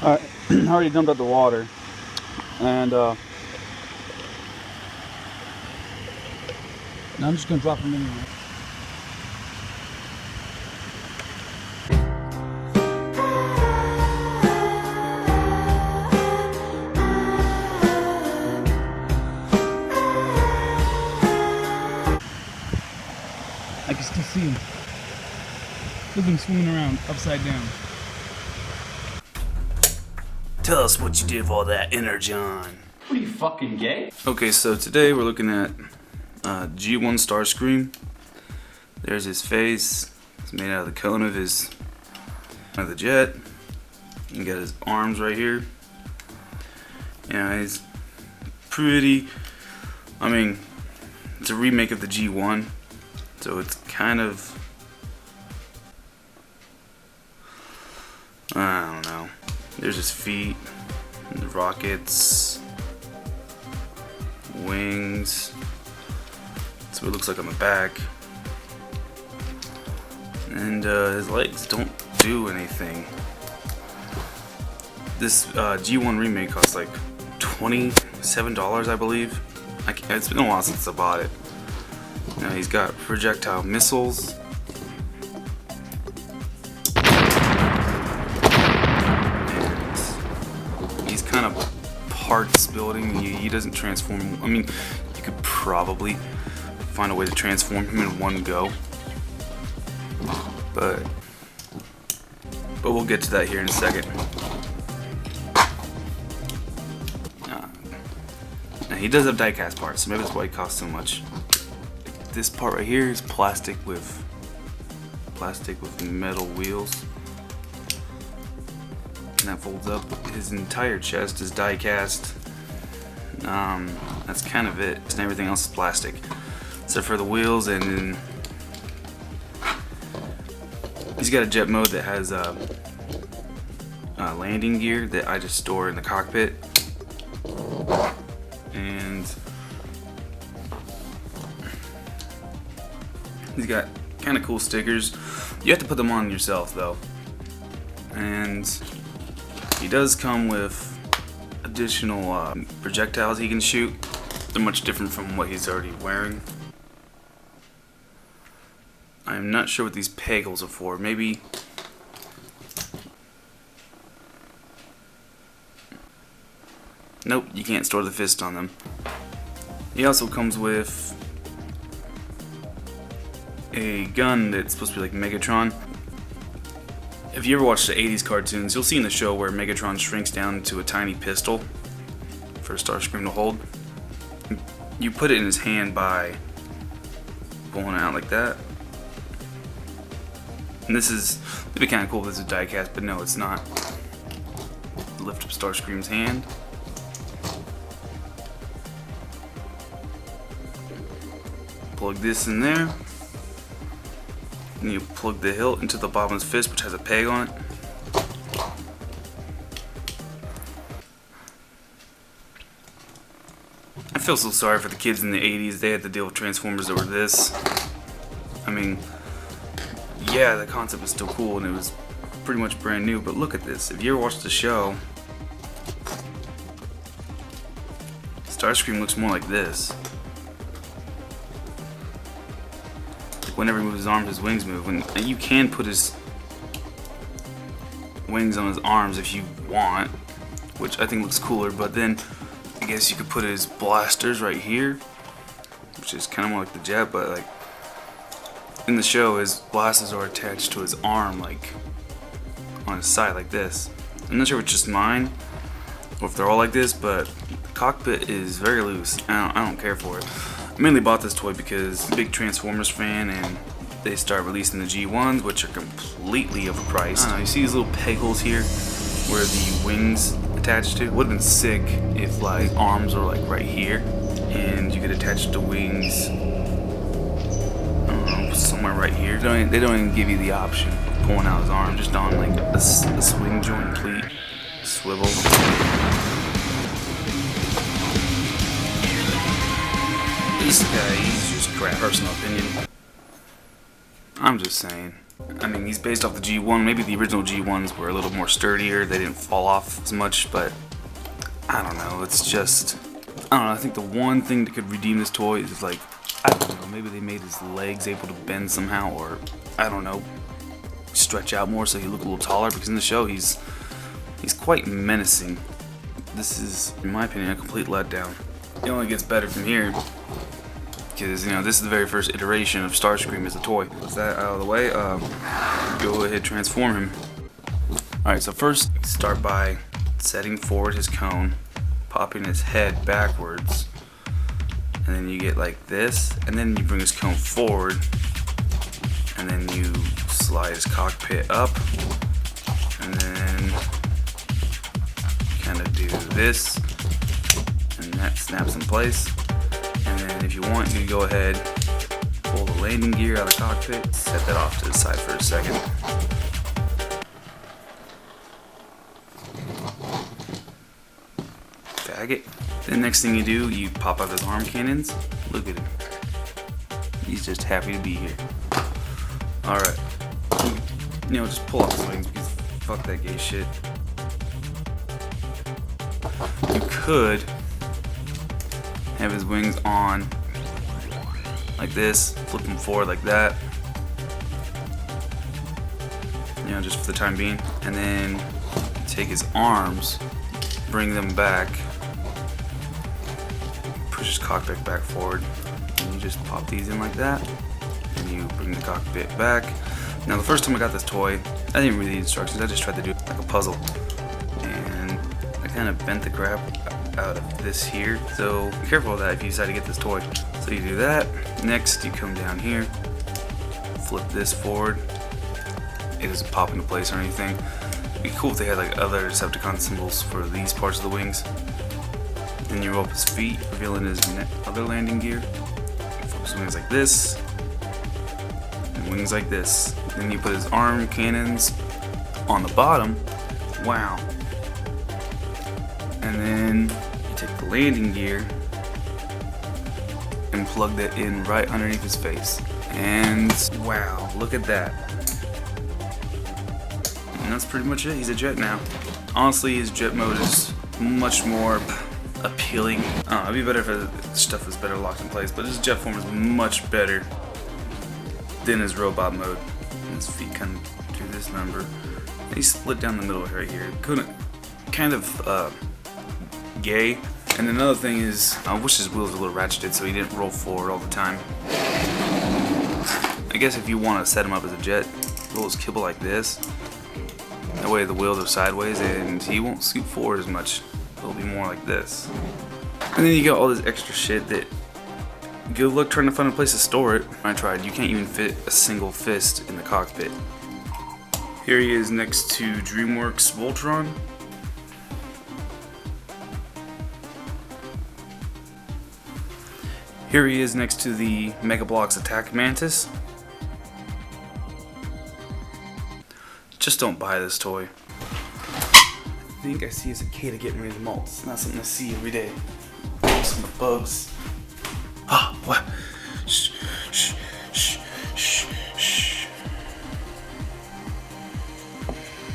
Alright, I already dumped out the water, and now I'm just gonna drop them in here. I can still see them. Look at them swimming around upside down. Tell us what you did with all that energon. What are you, fucking gay? Okay, so today we're looking at G1 starscream. There's his face. It's made out of the cone of the jet. You got his arms right here. Yeah, he's pretty. I mean, it's a remake of the G1, so it's kind of, I don't know. There's his feet, the rockets, wings. That's what it looks like on the back. And his legs don't do anything. This G1 remake costs like $27, I believe. It's been a while since I bought it. Now he's got projectile missiles. He's kind of parts building. He doesn't transform. I mean, you could probably find a way to transform him in one go, but we'll get to that here in a second. Now he does have die-cast parts, so maybe that's why he costs so much. This part right here is plastic with metal wheels. And that folds up. His entire chest is die cast. That's kind of it. And everything else is plastic, except for the wheels. And then he's got a jet mode that has landing gear that I just store in the cockpit. And he's got kind of cool stickers. You have to put them on yourself though. And he does come with additional projectiles he can shoot. They're much different from what he's already wearing. I'm not sure what these peg holes are for. Maybe nope, you can't store the fist on them. He also comes with a gun that's supposed to be like Megatron. If you ever watched the 80s cartoons, you'll see in the show where Megatron shrinks down to a tiny pistol for Starscream to hold. You put it in his hand by pulling it out like that. And this is, it'd be kind of cool if this is die cast, but no, it's not. Lift up Starscream's hand. Plug this in there. And you plug the hilt into the bottom of his fist, which has a peg on it. I feel so sorry for the kids in the 80s. They had to deal with Transformers that were this. I mean, yeah, the concept was still cool and it was pretty much brand new, but look at this. If you ever watched the show, Starscream looks more like this. Whenever he moves his arms, his wings move. And you can put his wings on his arms if you want, which I think looks cooler, but then I guess you could put his blasters right here, which is kind of more like the jet, but like in the show his blasters are attached to his arm, like on his side like this. I'm not sure if it's just mine or if they're all like this, but the cockpit is very loose. I don't care for it. I mainly bought this toy because I'm a big Transformers fan and they start releasing the G1s, which are completely overpriced. You see these little peg holes here where the wings attach to? It would have been sick if like arms were like right here and you could attach the wings, I don't know, somewhere right here. They don't even give you the option of pulling out his arm, just on like a swing joint cleat swivel. This guy, he's just crap. Personal opinion. I'm just saying. I mean, he's based off the G1. Maybe the original G1s were a little more sturdier. They didn't fall off as much, but I don't know. It's just, I don't know. I think the one thing that could redeem this toy is like, I don't know, maybe they made his legs able to bend somehow, or I don't know, stretch out more so he look a little taller, because in the show he's quite menacing. This is, in my opinion, a complete letdown. It only gets better from here, because, you know, this is the very first iteration of Starscream as a toy. With that out of the way, go ahead, transform him. Alright, so first, start by setting forward his cone, popping his head backwards, and then you get like this, and then you bring his cone forward, and then you slide his cockpit up, and then kind of do this, and that snaps in place. And then if you want, you go ahead, pull the landing gear out of the cockpit, set that off to the side for a second. Bag it. Then next thing you do, you pop out his arm cannons. Look at him. He's just happy to be here. Alright. You know, just pull off his wings because fuck that gay shit. You could have his wings on like this, flip them forward like that. You know, just for the time being. And then take his arms, bring them back, push his cockpit back forward, and you just pop these in like that, and you bring the cockpit back. Now the first time I got this toy, I didn't read the instructions, I just tried to do it like a puzzle, and I kind of bent the crap out of this here, so be careful of that if you decide to get this toy. So you do that. Next you come down here, flip this forward. It doesn't pop into place or anything. It'd be cool if they had like other Decepticon symbols for these parts of the wings. Then you roll up his feet, revealing his other landing gear. Flip his wings like this, and wings like this. Then you put his arm cannons on the bottom. Wow. And then you take the landing gear and plug that in right underneath his face. And wow, look at that. And that's pretty much it. He's a jet now. Honestly, his jet mode is much more appealing. It'd be better if his stuff was better locked in place, but his jet form is much better than his robot mode. And his feet kind of do this number. He split down the middle right here. Kind of gay. And another thing is, I wish his wheels were a little ratcheted so he didn't roll forward all the time. I guess if you want to set him up as a jet, roll his kibble like this. That way the wheels are sideways and he won't scoot forward as much. It'll be more like this. And then you got all this extra shit that, good luck trying to find a place to store it. I tried, you can't even fit a single fist in the cockpit. Here he is next to DreamWorks Voltron. Here he is next to the Mega Bloks Attack Mantis. Just don't buy this toy. I think I see a cicada getting ready to molt. It's not something I see every day. Some bugs. Ah, what? Shh, shh.